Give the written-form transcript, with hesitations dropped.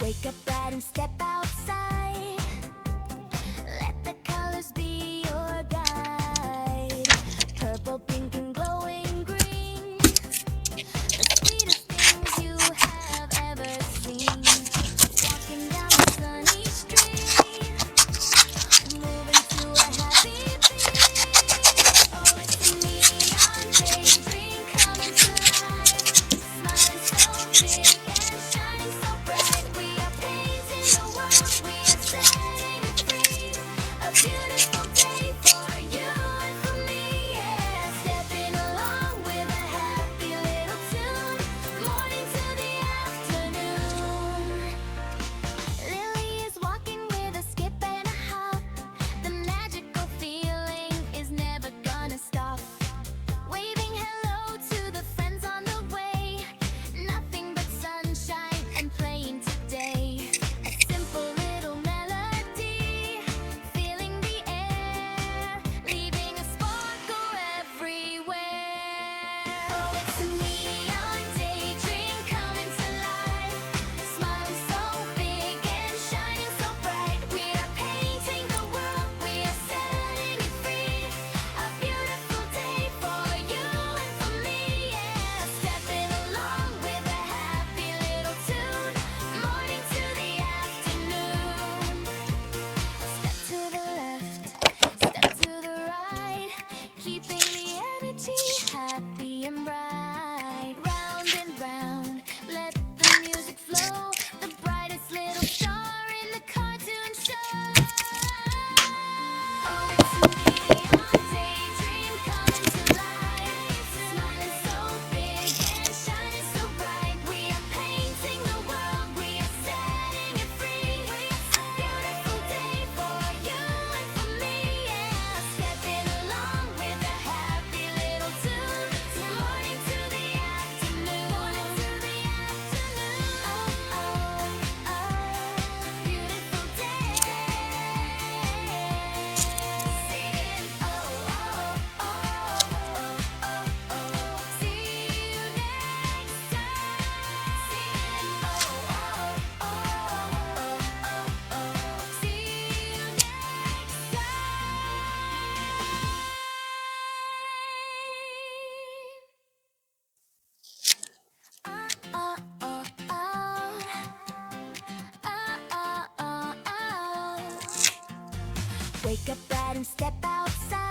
Wake up bright and step outside. Let the colors be your guide. Purple, pink, and glowing green. The sweetest things you have ever seen. Walking down the sunny street. Moving to a happy beat. Oh, it's a neon daydream coming to life. Smiling so big and shining so bright. We are painting the world, we are setting it free. A beautiful day for you and for me, yeah. Stepping along with a happy little tune. Morning to the afternoon. Lily is walking with a skip and a hop. The magical feeling is never gonna stop. Waving hello to the friends on the way. Nothing but sunshine and playing today. A simple little melody, filling the air, leaving a sparkle everywhere. Oh, it's a neon daydream coming to life. Smiling so big and shining so bright. We are painting the world, we are setting it free. A beautiful day for you and for me, yeah. Stepping along with a happy little tune. Morning to the afternoon. Step to the left, step to the right. Keeping the energy happy and bright. Round and round, let the music flow. The brightest little star in the cartoon show. Oh, it's a neon daydream coming to life. Smiling so big and shining so bright. We are painting the world, we are setting it free. A beautiful day for you and for me, yeah. Stepping along with a happy little tune. Morning to the afternoon. Morning to the afternoon. Oh, oh, oh, beautiful day. Singing, oh, oh, oh, oh, oh, oh. See you next time. Singing, oh, oh, oh, oh, oh, oh. See you next time. Oh, oh, oh, oh, oh, oh, oh. Wake up bright and step outside.